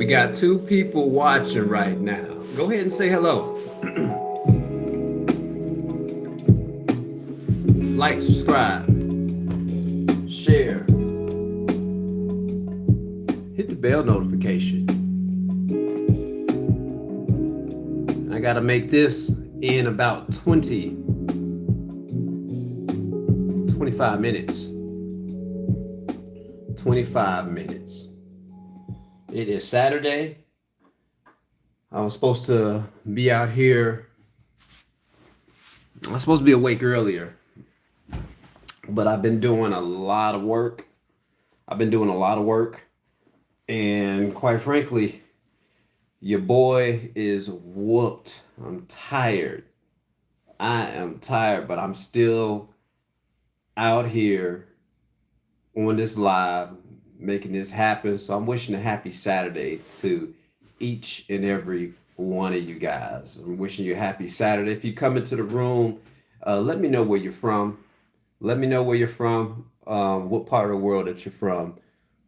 We got two people watching right now. Go ahead and say hello. Like, subscribe, share, hit the bell notification. I gotta make this in about 25 minutes. 25 minutes. It is Saturday. I was supposed to be out here. I was supposed to be awake earlier, but I've been doing a lot of work. And quite frankly, your boy is whooped. I'm tired. I am tired, but I'm still out here on this live making this happen. So I'm wishing a happy Saturday to each and every one of you guys. I'm wishing you a happy Saturday. If you come into the room, let me know where you're from. Let me know where you're from, what part of the world that you're from.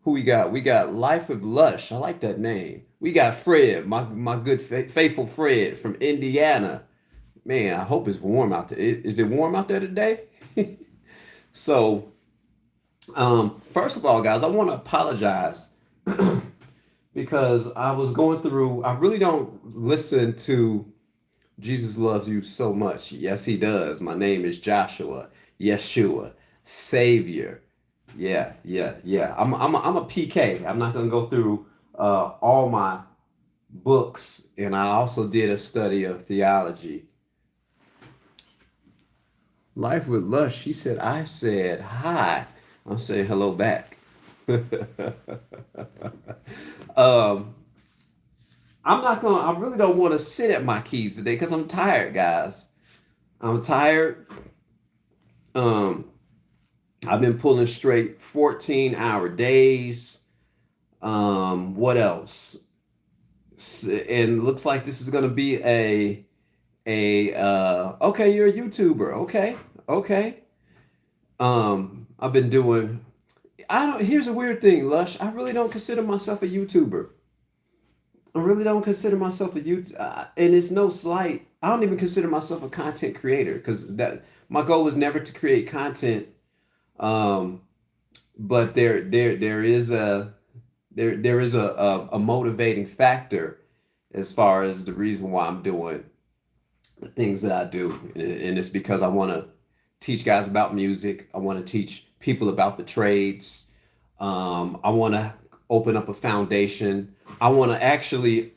Who we got? We got Life of Lush. I like that name. We got Fred, my good faithful Fred from Indiana. Man, I hope it's warm out there. Is it warm out there today? So, first of all, guys, I want to apologize because I was going through. I really don't listen to Jesus Loves You so much. Yes, He does. My name is Joshua, Yeshua, Savior. Yeah. I'm a PK. I'm not gonna go through all my books, and I also did a study of theology. Life with Lush. He said, I said hi. I'm saying hello back. um, I really don't want to sit at my keys today because I'm tired, guys. I'm tired. Um, I've been pulling straight 14-hour days. What else? And looks like this is gonna be okay, you're a YouTuber. Okay. I've been doing I don't here's a weird thing, Lush. I really don't consider myself a YouTuber. I really don't consider myself a YouTube, and it's no slight. I don't even consider myself a content creator because that my goal was never to create content. Um, but there is a motivating factor as far as the reason why I'm doing the things that I do, and it's because I want to teach guys about music. I want to teach people about the trades. I want to open up a foundation. I want to actually,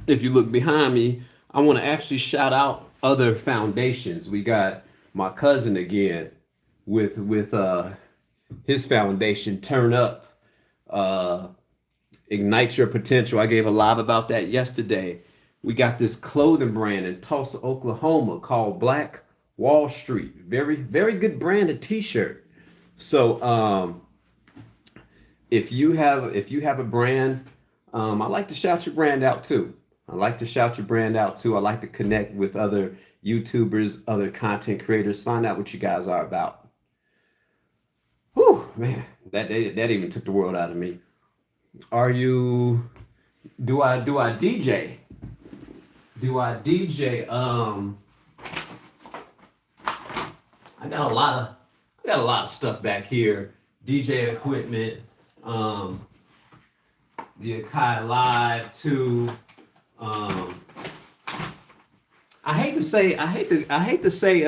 if you look behind me, I want to actually shout out other foundations. We got my cousin again with his foundation, Turn Up, uh, Ignite Your Potential. I gave a live about that yesterday. We got this clothing brand in Tulsa, Oklahoma called Black Wall Street. Very, very good brand of t-shirt. So if you have a brand, I like to shout your brand out too. I like to connect with other YouTubers, other content creators, find out what you guys are about. Whew, man, that even took the world out of me. Are you? Do I DJ? Do I DJ? I got a lot of stuff back here. DJ equipment, the Akai Live 2. I hate to say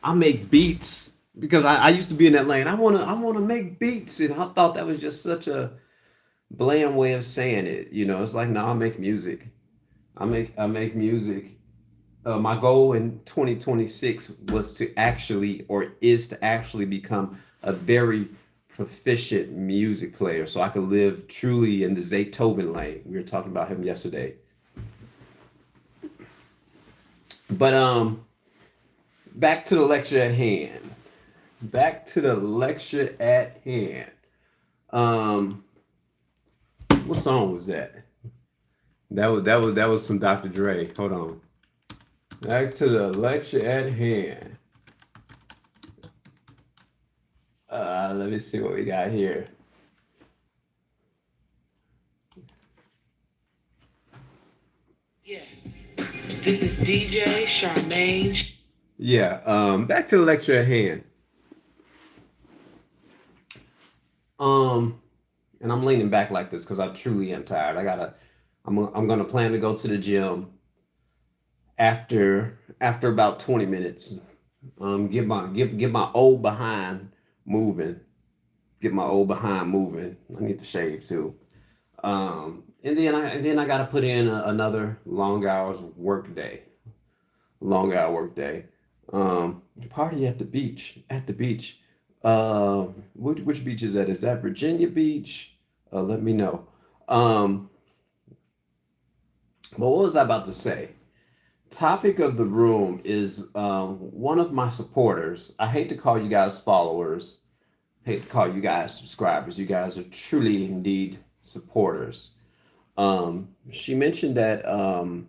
I make beats because I used to be in that lane. I wanna make beats, and I thought that was just such a bland way of saying it. It's like, no, I make music. I make music. My goal in 2026 was to actually, or is to actually become a very proficient music player so I could live truly in the Zaytoven lane. We were talking about him yesterday. But back to the lecture at hand. Back to the lecture at hand. Um, what song was that? That was some Dr. Dre. Hold on. Back to the lecture at hand. Let me see what we got here. This is DJ Charmaine. Yeah, back to the lecture at hand. Um, and I'm leaning back like this because I truly am tired. I'm gonna plan to go to the gym after about 20 minutes. Get my old behind moving. Get my old behind moving. I need to shave too. And then I got to put in another long hours work day. Long hour work day. Party at the beach. At the beach. Which beach is that? Is that Virginia Beach? Let me know. Um, but what was I about to say? Topic of the room is one of my supporters. I hate to call you guys followers. Hate to call you guys subscribers. You guys are truly indeed supporters. She mentioned that. Well,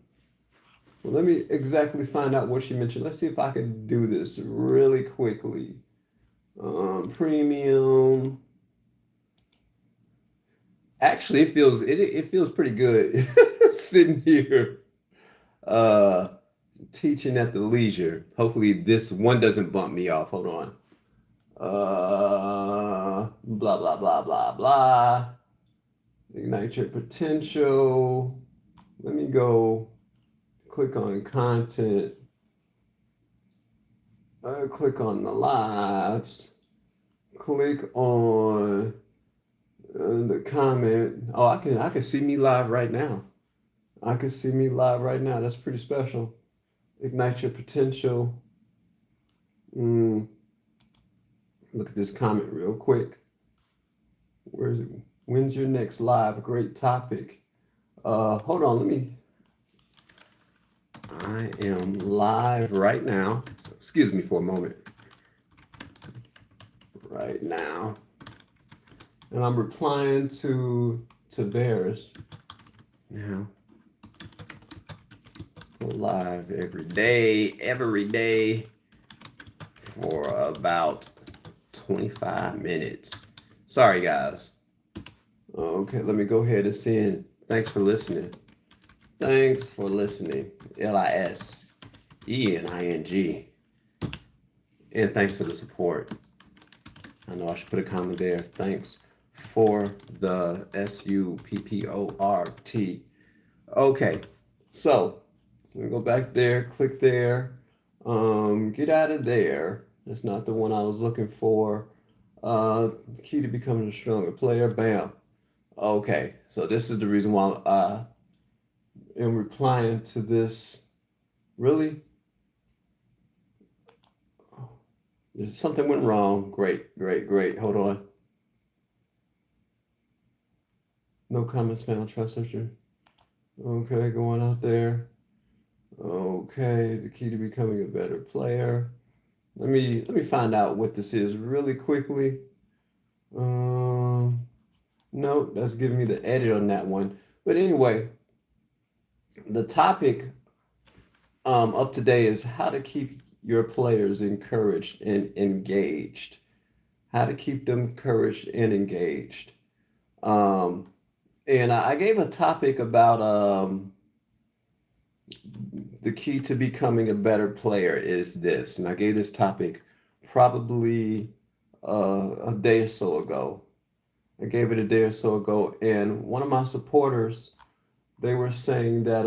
let me exactly find out what she mentioned. Let's see if I can do this really quickly. Premium. Actually, it feels pretty good sitting here uh, teaching at the leisure. Hopefully, this one doesn't bump me off. Hold on. Blah blah blah blah blah. Ignite your potential. Let me go click on content. Click on the lives. Click on the comment. Oh, I can see me live right now. I can see me live right now. That's pretty special. Ignite your potential. Mm, look at this comment real quick. Where's it? When's your next live? Great topic. Hold on. I am live right now. So excuse me for a moment. Right now, and I'm replying to theirs now. Go live every day for about 25 minutes. Sorry, guys. Okay, let me go ahead and send. Thanks for listening. Thanks for listening. Listening. And thanks for the support. I know I should put a comment there. Thanks for the support. Okay, so let me go back there, click there. Get out of there. That's not the one I was looking for. Key to becoming a stronger player. Bam. Okay, so this is the reason why I am replying to this. Really? Something went wrong. Great, great, great. Hold on. No comments found. Trust searcher. Okay, going out there. Okay, the key to becoming a better player. Let me find out what this is really quickly. No, that's giving me the edit on that one. But anyway, the topic of today is how to keep your players encouraged and engaged. How to keep them encouraged and engaged. Um, and I gave a topic about the key to becoming a better player is this. And I gave this topic probably a day or so ago. I gave it a day or so ago, and one of my supporters, they were saying that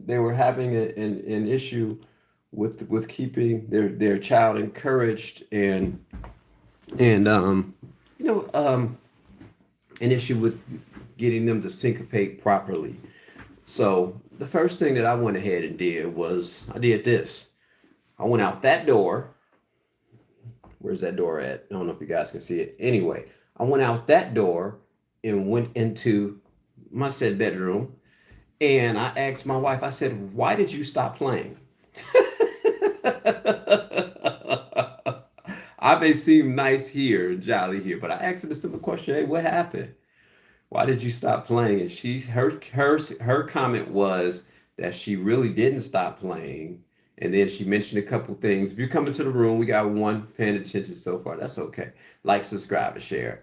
they were having an issue with keeping their child encouraged and you know an issue with getting them to syncopate properly. So the first thing that I went ahead and did was I did this. I went out that door. Where's that door at? I don't know if you guys can see it. Anyway, I went out that door and went into my said bedroom, and I asked my wife, I said, why did you stop playing? I may seem nice here and jolly here, but I asked her the simple question, hey, what happened? Why did you stop playing? And her comment was that she really didn't stop playing. And then she mentioned a couple things. If you're coming to the room, we got one paying attention so far. That's okay. Like, subscribe, and share.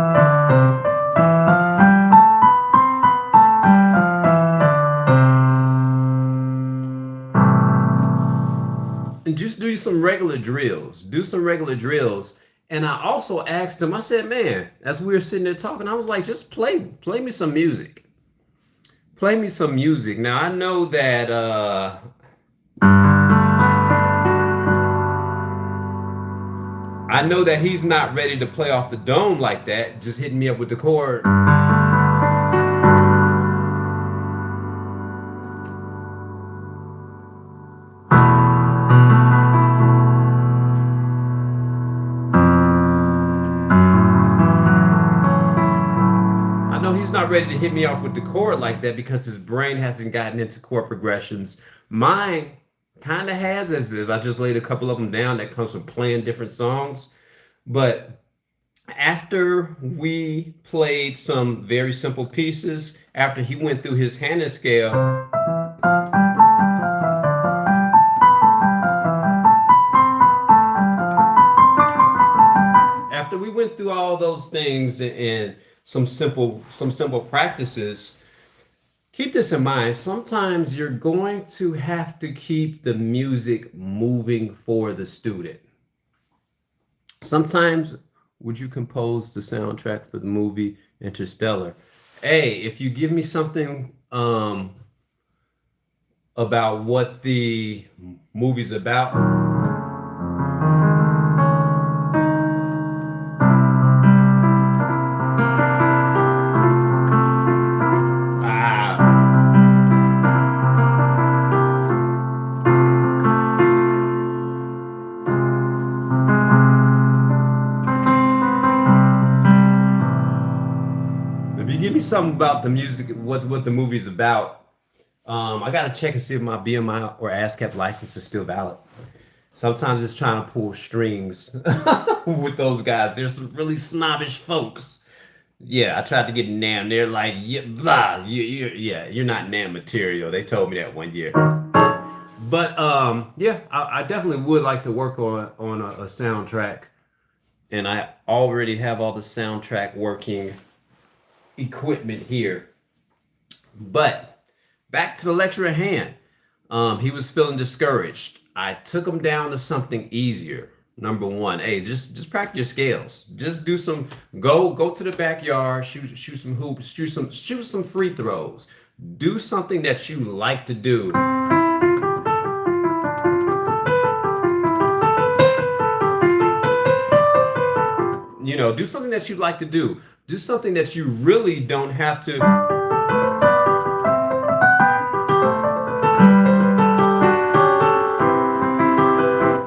just do some regular drills. Do some regular drills. And I also asked him, I said, man, as we were sitting there talking, I was like, just play me some music. Play me some music. Now I know that he's not ready to play off the dome like that, just hitting me up with the chord. I know he's not ready to hit me off with the chord like that because his brain hasn't gotten into chord progressions. Mine kind of has, as I just laid a couple of them down that comes from playing different songs. But after we played some very simple pieces, after he went through his Hannon scale, after we went through all those things and some simple practices, keep this in mind. Sometimes you're going to have to keep the music moving for the student. Sometimes, would you compose the soundtrack for the movie Interstellar? Hey, if you give me something about what the movie's about, ah, if you give me something about the music, what the movie's about, I gotta check and see if my BMI or ASCAP license is still valid. Sometimes it's trying to pull strings with those guys. There's some really snobbish folks. Yeah, I tried to get NAM. They're like, yeah, blah, yeah, you're not NAM material. They told me that one year. But yeah, I definitely would like to work on a soundtrack, and I already have all the soundtrack working equipment here. But back to the lecture at hand. He was feeling discouraged. I took him down to something easier. Number one, hey, just practice your scales. Just do some go to the backyard, shoot some hoops, shoot some free throws. Do something that you like to do. Do something that you like to do. Do something that you really don't have to.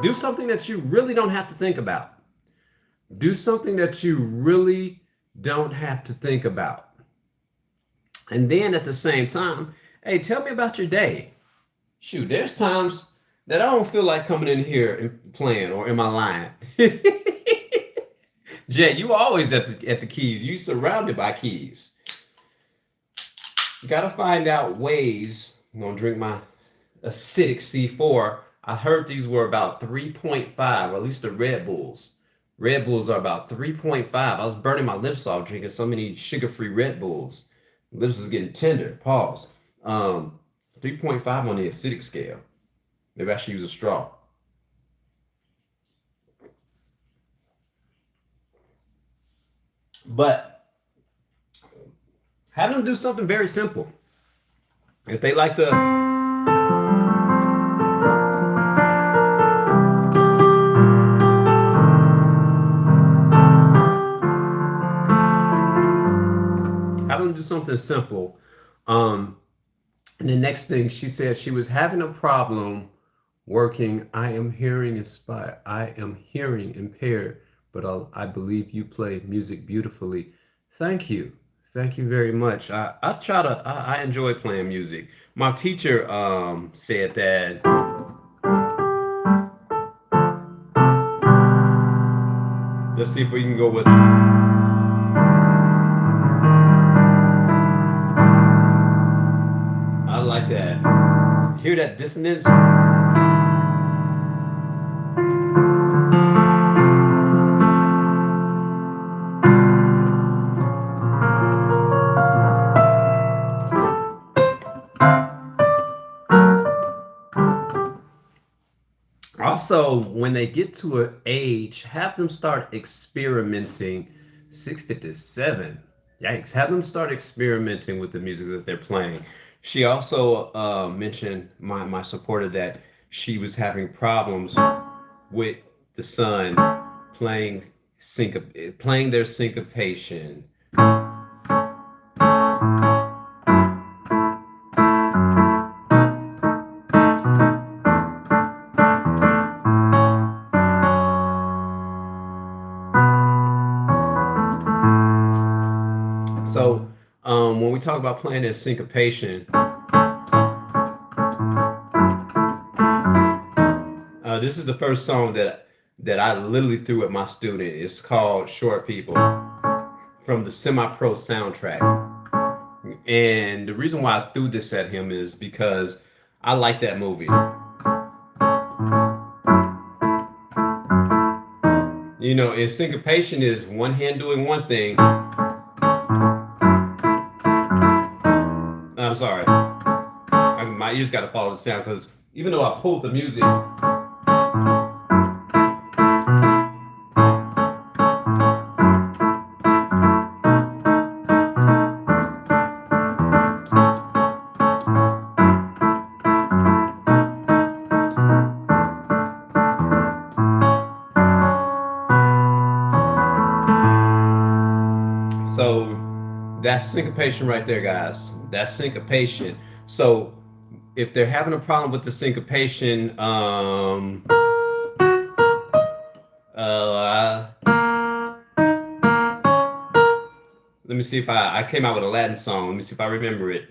Do something that you really don't have to think about. Do something that you really don't have to think about. And then at the same time, hey, tell me about your day. Shoot, there's times that I don't feel like coming in here and playing, or am I lying? Jay, you always at the keys. You surrounded by keys. Gotta find out ways. I'm gonna drink my acidic C4. I heard these were about 3.5, or at least the Red Bulls. Red Bulls are about 3.5. I was burning my lips off drinking so many sugar-free Red Bulls. Lips was getting tender. Pause. 3.5 on the acidic scale. Maybe I should use a straw. But have them do something very simple. If they like to have them do something simple. And the next thing she said, she was having a problem working. I am hearing inspired. I am hearing impaired, but I believe you play music beautifully. Thank you. Thank you very much. I enjoy playing music. My teacher said that let's see if we can go with I like that. Hear that dissonance? Also, when they get to an age, have them start experimenting. 657. Yikes. Have them start experimenting with the music that they're playing. She also mentioned my supporter that she was having problems with the son playing playing their syncopation. So when we talk about playing their syncopation, this is the first song that I literally threw at my student. It's called "Short People" from the Semi-Pro soundtrack. And the reason why I threw this at him is because I like that movie. You know, and syncopation is one hand doing one thing. I'm sorry. My ears got to follow the sound because even though I pulled the music. So that's syncopation right there, guys. That's syncopation. So if they're having a problem with the syncopation, let me see if I came out with a Latin song. Let me see if I remember it.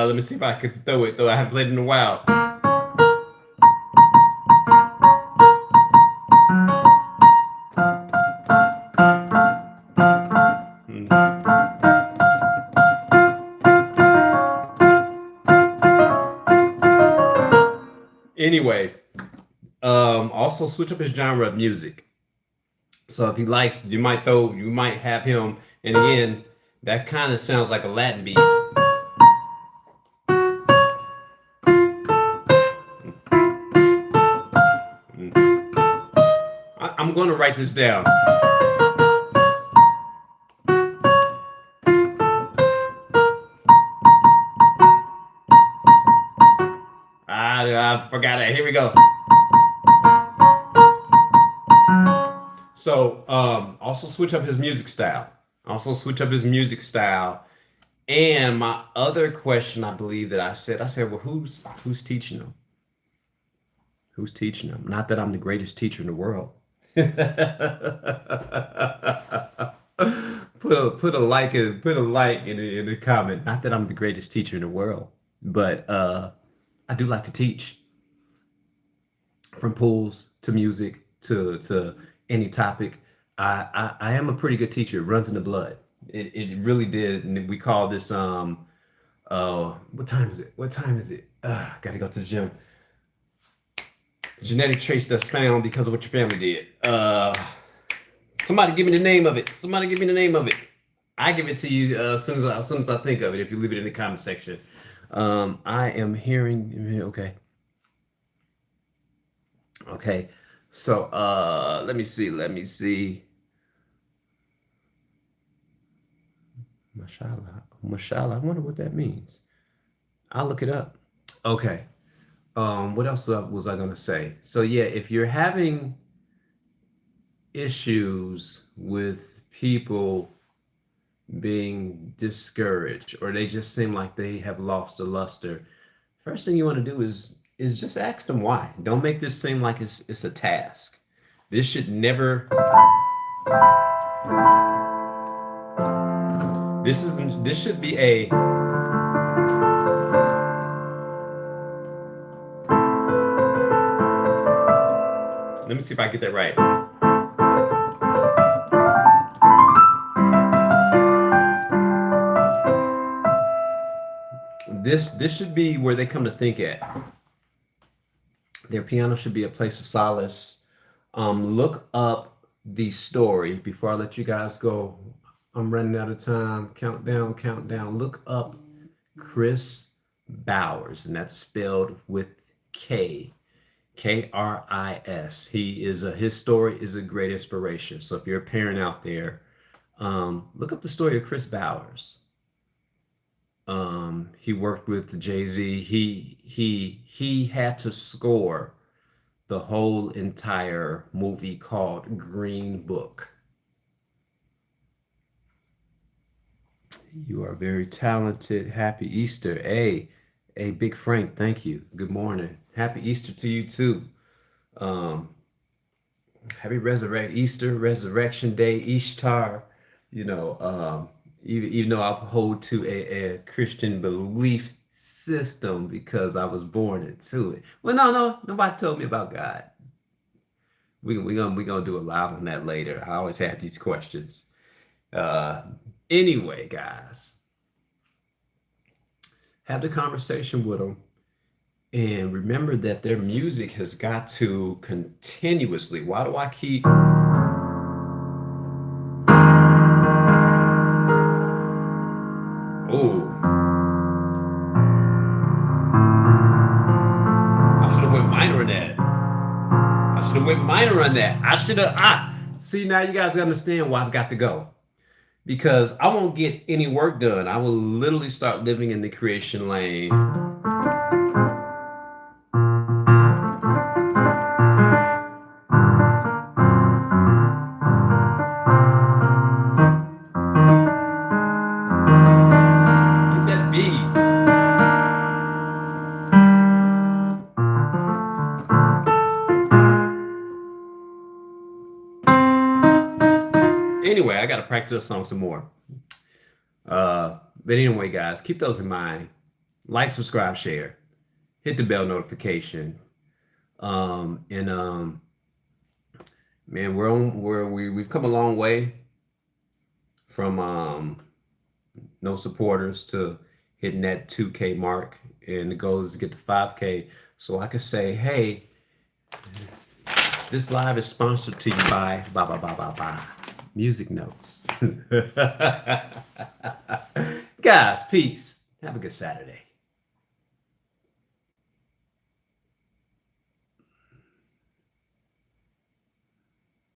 Let me see if I could throw it, though I haven't played it in a while. Anyway, also switch up his genre of music. So if he likes, you might have him, and again, that kind of sounds like a Latin beat. I'm going to write this down. I forgot it. Here we go. So, also switch up his music style. And my other question, I believe that I said, well, who's teaching him? Who's teaching him? Not that I'm the greatest teacher in the world. put a like in the comment. Not that I'm the greatest teacher in the world, but I do like to teach. From pools to music to any topic, I am a pretty good teacher. It runs in the blood. It really did. And we call this what time is it? Gotta go to the gym. Genetic trace that's found because of what your family did. Somebody give me the name of it. I give it to you as soon as I think of it. If you leave it in the comment section. I am hearing. Okay. So let me see. Mashallah. I wonder what that means. I'll look it up. Okay. What else was I gonna say? So yeah, if you're having issues with people being discouraged or they just seem like they have lost the luster, first thing you want to do is just ask them why. Don't make this seem like it's a task. This should never. This should be a. Let me see if I get that right. This should be where they come to think at. Their piano should be a place of solace, Look up the story before I let you guys go. I'm running out of time. Countdown, countdown. Look up Chris Bowers, and that's spelled with K. Kris. His story is a great inspiration. So if you're a parent out there, look up the story of Chris Bowers. He worked with Jay-Z. He had to score the whole entire movie called Green Book. You are very talented. Happy Easter. Hey, Big Frank, thank you. Good morning. Happy Easter to you too. Um, Happy Easter, Resurrection Day, Ishtar. You know, even though I hold to a Christian belief system because I was born into it. Well, no, nobody told me about God. We gonna do a live on that later. I always had these questions. Uh, anyway, guys, have the conversation with them. And remember that their music has got to continuously. Why do I keep? Oh, I should have went minor on that. I should have went minor on that. I should have. See, now you guys understand why I've got to go. Because I won't get any work done. I will literally start living in the creation lane. Get that beat. Anyway, I got to practice this song some more. But anyway, guys, keep those in mind. Like, subscribe, share, hit the bell notification. And man, we've come a long way from no supporters to hitting that 2K mark, and the goal is to get to 5K. So I could say, hey, this live is sponsored to you by music notes. Guys, peace. Have a good Saturday.